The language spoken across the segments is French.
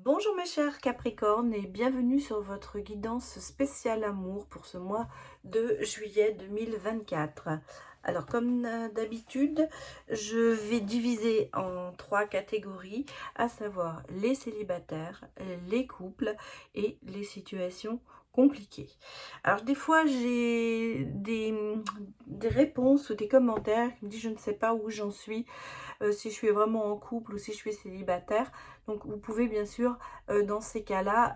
Bonjour mes chers Capricornes et bienvenue sur votre guidance spéciale amour pour ce mois de juillet 2024. Alors comme d'habitude, je vais diviser en trois catégories, à savoir les célibataires, les couples et les situations compliquées. Alors des fois j'ai des réponses ou des commentaires qui me disent je ne sais pas où j'en suis, si je suis vraiment en couple ou si je suis célibataire. Donc vous pouvez bien sûr dans ces cas-là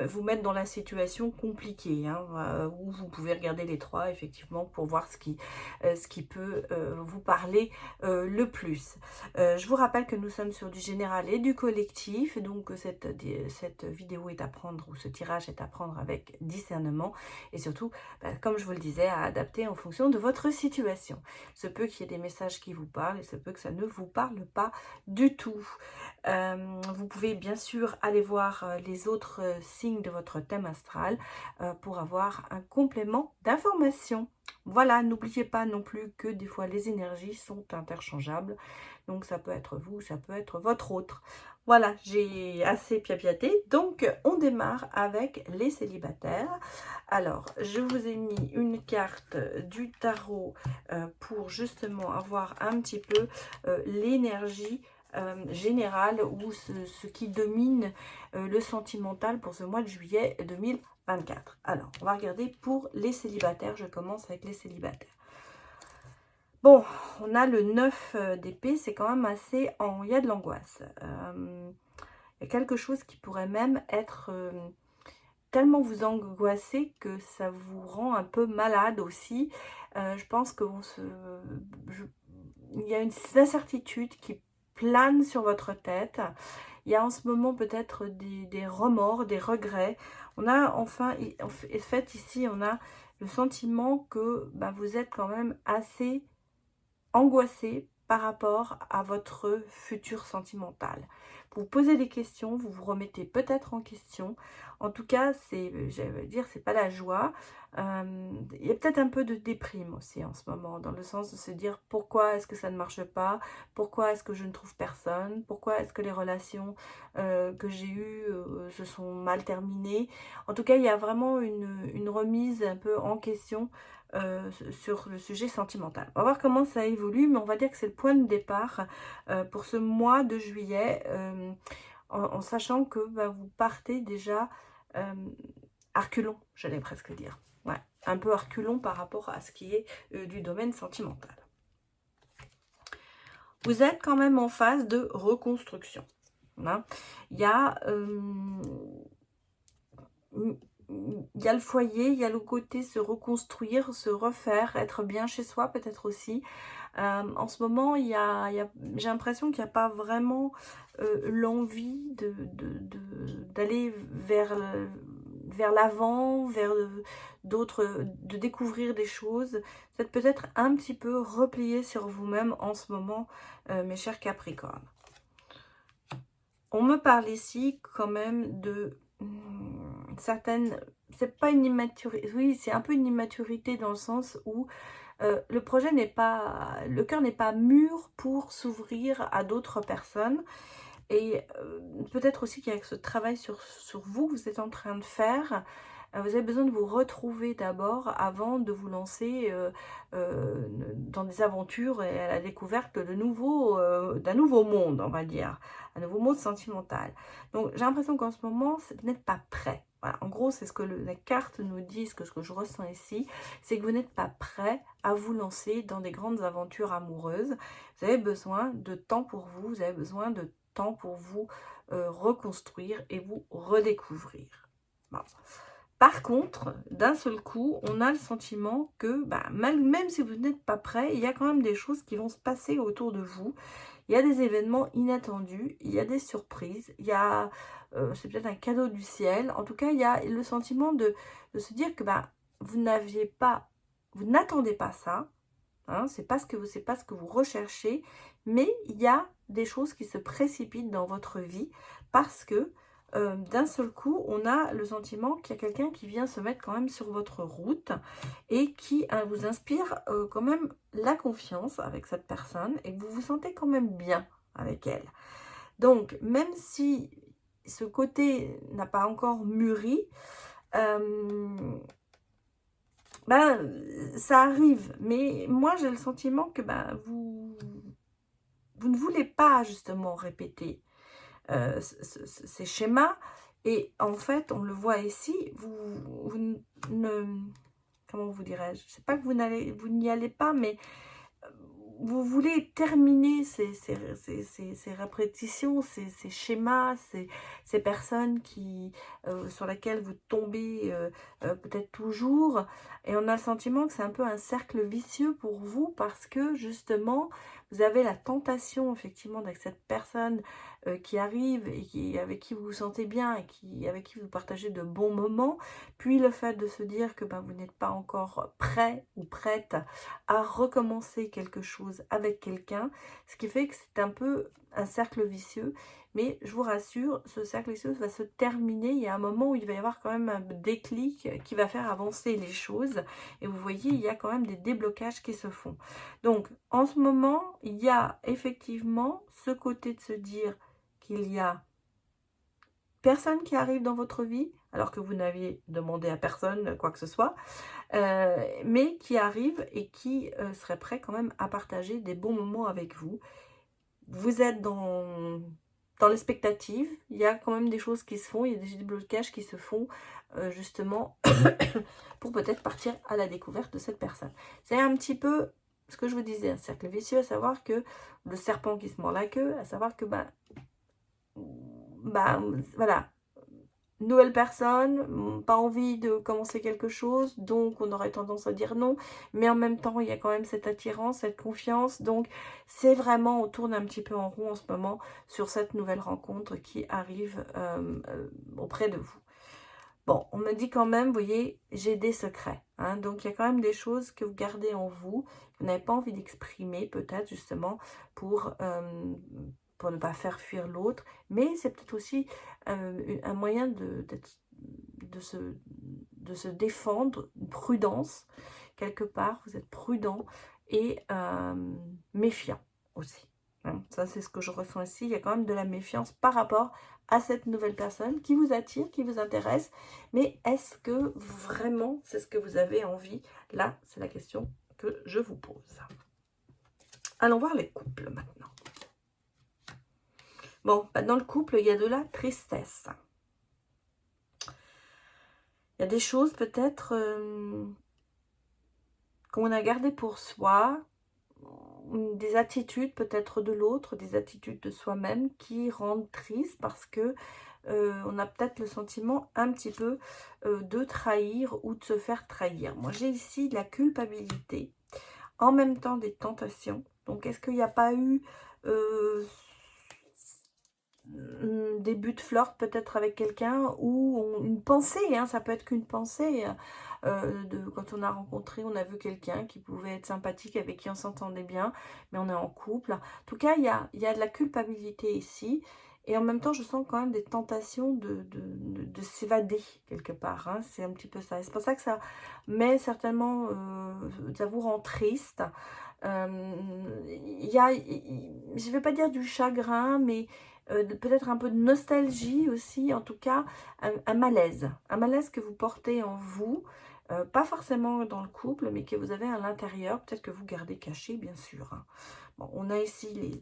vous mettre dans la situation compliquée, hein, où vous pouvez regarder les trois effectivement pour voir ce qui peut vous parler le plus. Je vous rappelle que nous sommes sur du général et du collectif, donc cette vidéo est à prendre, ou ce tirage est à prendre avec discernement, et surtout, comme je vous le disais, à adapter en fonction de votre situation. Il se peut qu'il y ait des messages qui vous parlent, et il se peut que ça ne vous parle pas du tout. Vous pouvez bien sûr aller voir les autres signes de votre thème astral pour avoir un complément d'information. Voilà, n'oubliez pas non plus que des fois les énergies sont interchangeables. Donc ça peut être vous, ça peut être votre autre. Voilà, j'ai assez piapiaté. Donc on démarre avec les célibataires. Alors, je vous ai mis une carte du tarot pour justement avoir un petit peu l'énergie générale ou ce qui domine le sentimental pour ce mois de juillet 2024. Alors, on va regarder pour les célibataires. Je commence avec les célibataires. Bon, on a le 9 d'épée, c'est quand même assez... Il y a de l'angoisse. Il y a quelque chose qui pourrait même être... tellement vous angoisser que ça vous rend un peu malade aussi. Je pense que il y a une incertitude qui plane sur votre tête. Il y a en ce moment peut-être des remords, des regrets. On a enfin, en fait ici, on a le sentiment que vous êtes quand même assez angoissé par rapport à votre futur sentimental. Vous posez des questions, vous vous remettez peut-être en question. En tout cas, c'est pas la joie. Il y a peut-être un peu de déprime aussi en ce moment, dans le sens de se dire pourquoi est-ce que ça ne marche pas, pourquoi est-ce que je ne trouve personne, pourquoi est-ce que les relations que j'ai eues se sont mal terminées. En tout cas, il y a vraiment une remise un peu en question sur le sujet sentimental. On va voir comment ça évolue, mais on va dire que c'est le point de départ pour ce mois de juillet, en sachant que vous partez déjà à reculons, j'allais presque dire. Ouais, un peu à reculons par rapport à ce qui est du domaine sentimental. Vous êtes quand même en phase de reconstruction. Hein. Il y a... il y a le foyer, il y a le côté se reconstruire, se refaire, être bien chez soi peut-être aussi. En ce moment, j'ai l'impression qu'il n'y a pas vraiment l'envie d'aller vers l'avant, vers de découvrir des choses. Vous êtes peut-être un petit peu replié sur vous-même en ce moment, mes chers Capricornes. On me parle ici quand même de certaines... C'est pas une immaturité, oui, c'est un peu une immaturité dans le sens où le projet n'est pas... Le cœur n'est pas mûr pour s'ouvrir à d'autres personnes. Et peut-être aussi qu'il y a ce travail sur vous que vous êtes en train de faire. Vous avez besoin de vous retrouver d'abord avant de vous lancer dans des aventures et à la découverte d'un nouveau monde, on va dire. Un nouveau monde sentimental. Donc j'ai l'impression qu'en ce moment, vous n'êtes pas prêt. Voilà. En gros, c'est ce que les cartes nous disent, ce que je ressens ici, c'est que vous n'êtes pas prêt à vous lancer dans des grandes aventures amoureuses. Vous avez besoin de temps pour vous, vous avez besoin de temps pour vous reconstruire et vous redécouvrir. Bon. Par contre, d'un seul coup, on a le sentiment que même si vous n'êtes pas prêt, il y a quand même des choses qui vont se passer autour de vous. Il y a des événements inattendus, il y a des surprises, il y a, c'est peut-être un cadeau du ciel. En tout cas, il y a le sentiment de se dire que vous n'attendez pas ça. Hein, c'est pas ce que vous recherchez, mais il y a des choses qui se précipitent dans votre vie parce que d'un seul coup, on a le sentiment qu'il y a quelqu'un qui vient se mettre quand même sur votre route et qui vous inspire quand même la confiance avec cette personne et que vous vous sentez quand même bien avec elle. Donc, même si ce côté n'a pas encore mûri, ben, ça arrive. Mais moi, j'ai le sentiment que ben, vous ne voulez pas justement répéter ces schémas. Et en fait, on le voit ici, vous ne... Comment vous dirais-je? C'est pas que vous n'y allez pas, mais vous voulez terminer ces répétitions, ces schémas, ces personnes sur lesquelles vous tombez peut-être toujours. Et on a le sentiment que c'est un peu un cercle vicieux pour vous parce que justement, vous avez la tentation effectivement d'avec cette personne qui arrive et avec qui vous vous sentez bien et avec qui vous partagez de bons moments. Puis le fait de se dire que ben, vous n'êtes pas encore prêt ou prête à recommencer quelque chose avec quelqu'un, ce qui fait que c'est un peu un cercle vicieux, mais je vous rassure, ce cercle vicieux va se terminer, il y a un moment où il va y avoir quand même un déclic qui va faire avancer les choses, et vous voyez, il y a quand même des déblocages qui se font. Donc, en ce moment, il y a effectivement ce côté de se dire qu'il y a personne qui arrive dans votre vie, alors que vous n'aviez demandé à personne quoi que ce soit, mais qui arrive et qui serait prêt quand même à partager des bons moments avec vous. Vous êtes dans l'expectative, il y a quand même des choses qui se font, il y a des déblocages qui se font justement pour peut-être partir à la découverte de cette personne. C'est un petit peu ce que je vous disais, un cercle vicieux, à savoir que le serpent qui se mord la queue, à savoir que voilà, nouvelle personne, pas envie de commencer quelque chose, donc on aurait tendance à dire non, mais en même temps il y a quand même cette attirance, cette confiance, donc c'est vraiment, on tourne un petit peu en rond en ce moment sur cette nouvelle rencontre qui arrive auprès de vous. Bon, on me dit quand même, vous voyez, j'ai des secrets, hein, donc il y a quand même des choses que vous gardez en vous, que vous n'avez pas envie d'exprimer peut-être justement pour ne pas faire fuir l'autre, mais c'est peut-être aussi un moyen de se défendre, une prudence, quelque part, vous êtes prudent et méfiant aussi. Hein. Ça, c'est ce que je ressens ici, il y a quand même de la méfiance par rapport à cette nouvelle personne qui vous attire, qui vous intéresse, mais est-ce que vraiment c'est ce que vous avez envie? Là, c'est la question que je vous pose. Allons voir les couples maintenant. Bon, dans le couple, il y a de la tristesse. Il y a des choses peut-être qu'on a gardées pour soi, des attitudes peut-être de l'autre, des attitudes de soi-même qui rendent triste parce que on a peut-être le sentiment un petit peu de trahir ou de se faire trahir. Moi, j'ai ici de la culpabilité, en même temps des tentations. Donc, est-ce qu'il n'y a pas eu début de flirt peut-être avec quelqu'un ou une pensée, hein, ça peut être qu'une pensée quand on a rencontré, on a vu quelqu'un qui pouvait être sympathique, avec qui on s'entendait bien, mais on est en couple. En tout cas, il y a de la culpabilité ici, et en même temps, je sens quand même des tentations de s'évader quelque part, hein, c'est un petit peu ça. C'est pour ça que ça met certainement, ça vous rend triste. Il y a, je ne vais pas dire du chagrin, mais peut-être un peu de nostalgie aussi, en tout cas un malaise que vous portez en vous, pas forcément dans le couple, mais que vous avez à l'intérieur, peut-être que vous gardez caché, bien sûr. Hein. Bon, on a ici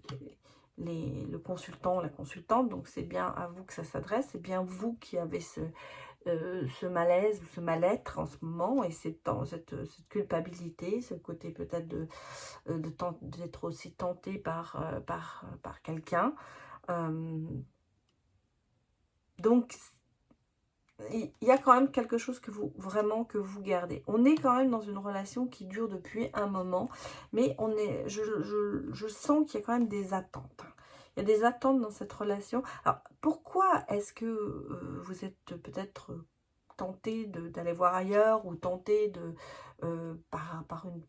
le consultant, la consultante, donc c'est bien à vous que ça s'adresse, c'est bien vous qui avez ce malaise ou ce mal-être en ce moment, et cette culpabilité, ce côté peut-être d'être aussi tenté par quelqu'un. Donc, il y a quand même quelque chose que vous gardez. On est quand même dans une relation qui dure depuis un moment, mais je sens qu'il y a quand même des attentes. Il y a des attentes dans cette relation. Alors, pourquoi est-ce que vous êtes peut-être tenté d'aller voir ailleurs ou tenté par une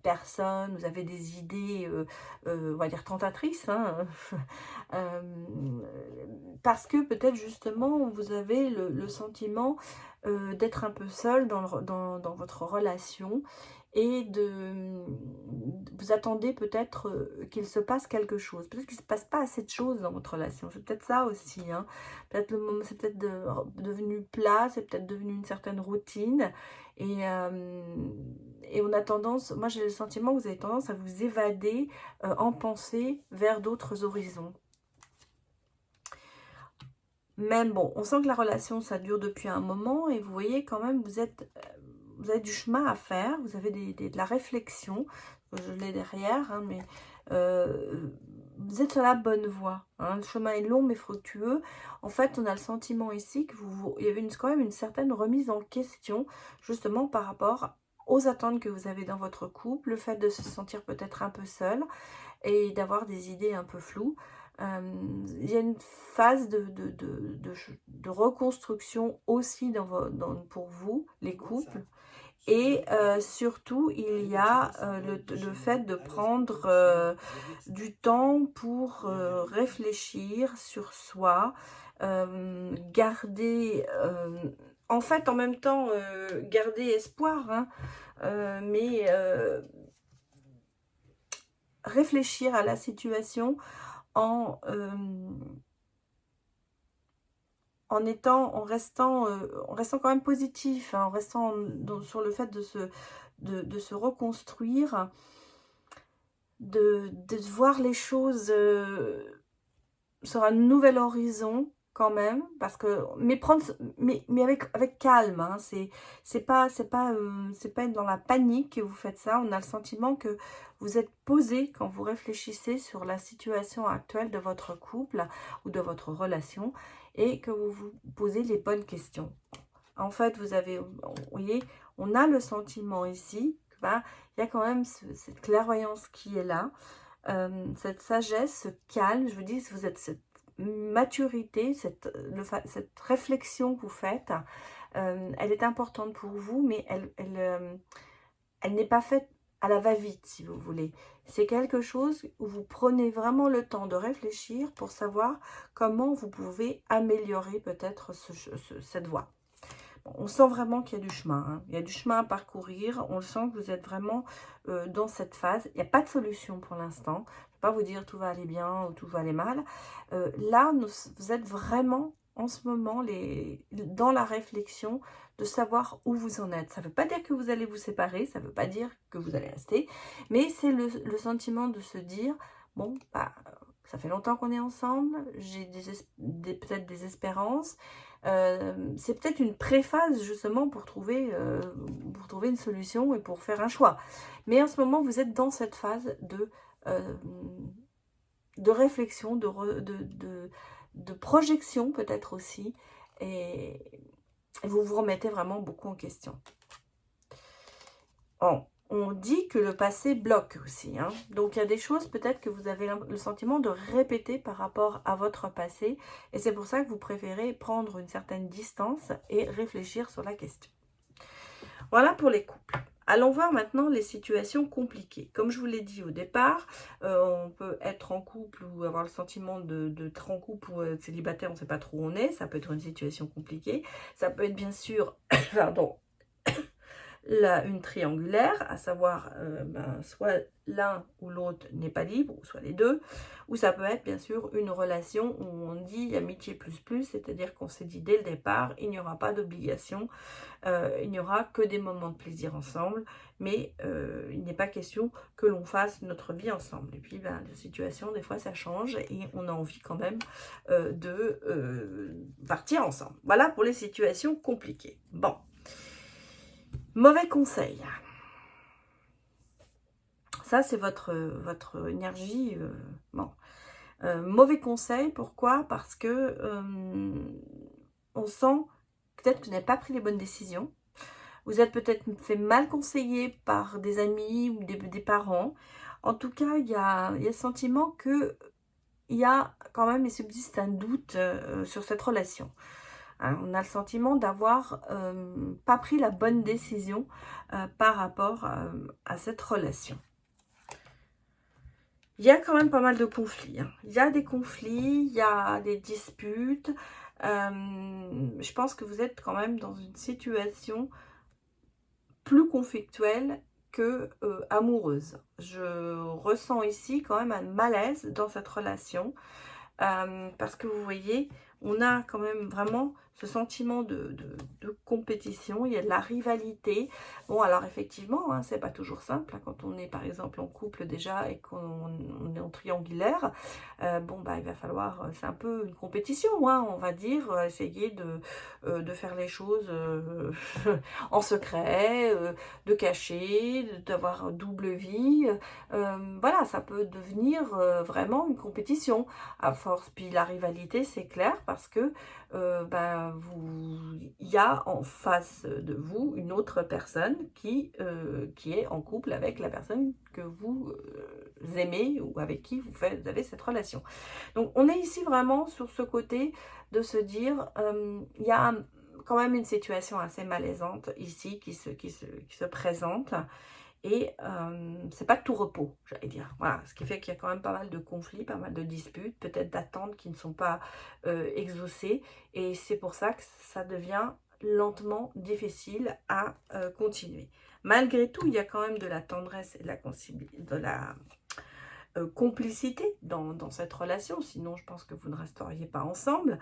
personne, vous avez des idées, on va dire tentatrices, hein, parce que peut-être justement vous avez le sentiment d'être un peu seul dans votre relation et vous attendez peut-être qu'il se passe quelque chose. Peut-être qu'il ne se passe pas assez de choses dans votre relation. C'est peut-être ça aussi, hein. Peut-être le moment, c'est peut-être devenu plat, c'est peut-être devenu une certaine routine. Et on a tendance, moi j'ai le sentiment que vous avez tendance à vous évader en pensée vers d'autres horizons. Même bon, on sent que la relation, ça dure depuis un moment et vous voyez quand même, vous avez du chemin à faire, vous avez de la réflexion, je l'ai derrière, hein, mais vous êtes sur la bonne voie. Hein, le chemin est long mais fructueux. En fait, on a le sentiment ici que il y avait quand même une certaine remise en question, justement par rapport aux attentes que vous avez dans votre couple, le fait de se sentir peut-être un peu seul et d'avoir des idées un peu floues. Il y a une phase de reconstruction aussi pour vous, les couples. Et surtout, il y a le fait de prendre du temps pour réfléchir sur soi, garder, en fait, en même temps, garder espoir, hein, mais réfléchir à la situation en, en restant quand même positif, hein, en restant sur le fait de se reconstruire, de voir les choses sur un nouvel horizon quand même, parce que mais avec calme, hein, c'est pas dans la panique que vous faites ça. On a le sentiment que vous êtes posé quand vous réfléchissez sur la situation actuelle de votre couple ou de votre relation et que vous vous posez les bonnes questions. En fait, vous voyez, on a le sentiment ici que il y a quand même cette clairvoyance qui est là. Cette sagesse, ce calme, je vous dis, vous êtes cette maturité, cette réflexion que vous faites, elle est importante pour vous, mais elle n'est pas faite à la va-vite, si vous voulez. C'est quelque chose où vous prenez vraiment le temps de réfléchir pour savoir comment vous pouvez améliorer peut-être cette voie. On sent vraiment qu'il y a du chemin, hein. Il y a du chemin à parcourir. On le sent que vous êtes vraiment dans cette phase. Il n'y a pas de solution pour l'instant. Je ne vais pas vous dire tout va aller bien ou tout va aller mal. Là, vous êtes vraiment en ce moment dans la réflexion de savoir où vous en êtes. Ça ne veut pas dire que vous allez vous séparer, ça ne veut pas dire que vous allez rester, mais c'est le sentiment de se dire, bon, ça fait longtemps qu'on est ensemble, j'ai peut-être des espérances. C'est peut-être une préphase justement pour trouver une solution et pour faire un choix. Mais en ce moment, vous êtes dans cette phase de réflexion, de projection peut-être aussi. Et vous vous remettez vraiment beaucoup en question. On dit que le passé bloque aussi, hein. Donc il y a des choses peut-être que vous avez le sentiment de répéter par rapport à votre passé. Et c'est pour ça que vous préférez prendre une certaine distance et réfléchir sur la question. Voilà pour les couples. Allons voir maintenant les situations compliquées. Comme je vous l'ai dit au départ, on peut être en couple ou avoir le sentiment d'être en couple ou être célibataire, on ne sait pas trop où on est. Ça peut être une situation compliquée. Ça peut être bien sûr, pardon, une triangulaire, à savoir soit l'un ou l'autre n'est pas libre, ou soit les deux, ou ça peut être bien sûr une relation où on dit amitié plus, c'est-à-dire qu'on s'est dit dès le départ, il n'y aura pas d'obligation, il n'y aura que des moments de plaisir ensemble, mais il n'est pas question que l'on fasse notre vie ensemble. Et puis la situation, des fois ça change et on a envie quand même de partir ensemble. Voilà pour les situations compliquées. Bon. Mauvais conseil. Ça, c'est votre énergie. Bon. Mauvais conseil, pourquoi? Parce que on sent peut-être que vous n'avez pas pris les bonnes décisions. Vous êtes peut-être fait mal conseiller par des amis ou des parents. En tout cas, il y a le sentiment que il y a quand même, il subsiste un doute sur cette relation. Hein, on a le sentiment d'avoir pas pris la bonne décision par rapport à cette relation. Il y a quand même pas mal de conflits. Hein. Il y a des conflits, il y a des disputes. Je pense que vous êtes quand même dans une situation plus conflictuelle que amoureuse. Je ressens ici quand même un malaise dans cette relation parce que vous voyez, on a quand même vraiment ce sentiment de compétition, il y a de la rivalité. Bon, alors effectivement, hein, c'est pas toujours simple, hein, quand on est par exemple en couple déjà et qu'on est en triangulaire, bon, bah, il va falloir, c'est un peu une compétition, hein, on va dire, essayer de faire les choses en secret, de cacher, d'avoir double vie. Voilà, ça peut devenir vraiment une compétition à force. Puis la rivalité, c'est clair, parce que ben, il y a en face de vous une autre personne qui est en couple avec la personne que vous aimez ou avec qui vous avez cette relation. Donc on est ici vraiment sur ce côté de se dire, il y a quand même une situation assez malaisante ici qui se présente. Et c'est pas de tout repos, j'allais dire. Voilà, ce qui fait qu'il y a quand même pas mal de conflits, pas mal de disputes, peut-être d'attentes qui ne sont pas exaucées. Et c'est pour ça que ça devient lentement difficile à continuer. Malgré tout, il y a quand même de la tendresse et de la complicité dans cette relation. Sinon, je pense que vous ne resteriez pas ensemble.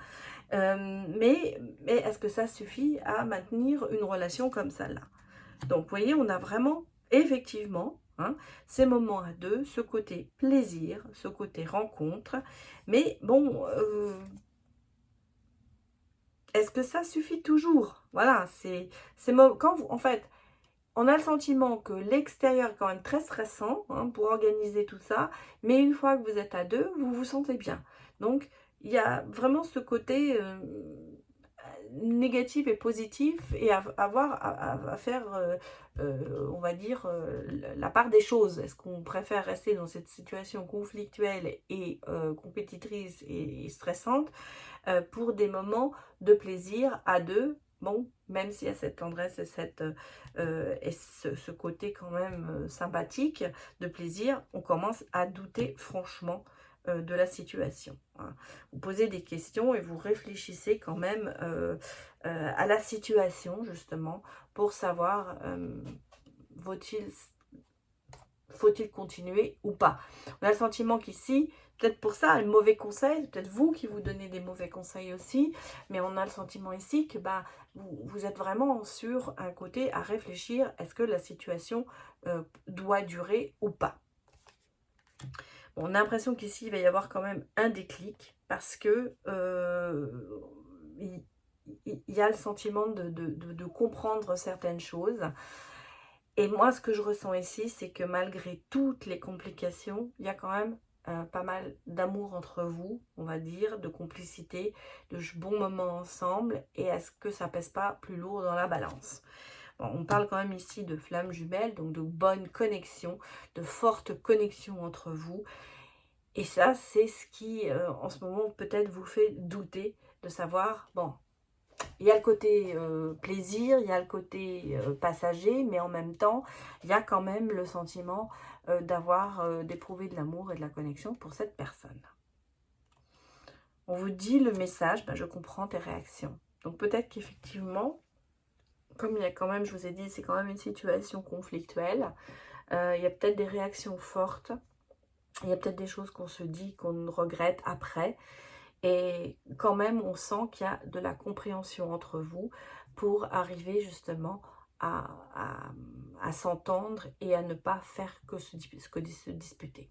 Mais est-ce que ça suffit à maintenir une relation comme ça-là? Donc, vous voyez, on a vraiment, effectivement, hein, ces moments à deux, ce côté plaisir, ce côté rencontre. Mais bon, est-ce que ça suffit toujours? Voilà, quand vous, en fait, on a le sentiment que l'extérieur est quand même très stressant, hein, pour organiser tout ça. Mais une fois que vous êtes à deux, vous vous sentez bien. Donc, il y a vraiment ce côté négatif et positif, et à faire, on va dire, la part des choses. Est-ce qu'on préfère rester dans cette situation conflictuelle et compétitrice et stressante pour des moments de plaisir à deux? Bon, même s'il y a cette tendresse et, ce côté quand même sympathique de plaisir, on commence à douter franchement de la situation. Hein. Vous posez des questions et vous réfléchissez quand même à la situation, justement, pour savoir faut-il continuer ou pas. On a le sentiment qu'ici, peut-être pour ça, un mauvais conseil, peut-être vous qui vous donnez des mauvais conseils aussi, mais on a le sentiment ici que bah, vous êtes vraiment sur un côté à réfléchir, est-ce que la situation doit durer ou pas. Bon, on a l'impression qu'ici, il va y avoir quand même un déclic, parce que il y a le sentiment de comprendre certaines choses. Et moi, ce que je ressens ici, c'est que malgré toutes les complications, il y a quand même pas mal d'amour entre vous, on va dire, de complicité, de bons moments ensemble. Et est-ce que ça pèse pas plus lourd dans la balance? Bon, on parle quand même ici de flammes jumelles, donc de bonnes connexions, de fortes connexions entre vous. Et ça, c'est ce qui, en ce moment, peut-être vous fait douter de savoir, bon, il y a le côté plaisir, il y a le côté passager, mais en même temps, il y a quand même le sentiment d'éprouver de l'amour et de la connexion pour cette personne. On vous dit le message, ben, je comprends tes réactions. Donc peut-être qu'effectivement, comme il y a quand même, je vous ai dit, c'est quand même une situation conflictuelle, il y a peut-être des réactions fortes, il y a peut-être des choses qu'on se dit, qu'on regrette après. Et quand même, on sent qu'il y a de la compréhension entre vous pour arriver justement à s'entendre et à ne pas faire que se disputer.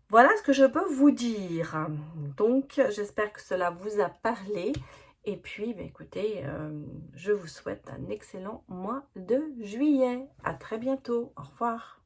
Voilà ce que je peux vous dire. Donc, j'espère que cela vous a parlé. Et puis, écoutez, je vous souhaite un excellent mois de juillet. À très bientôt. Au revoir.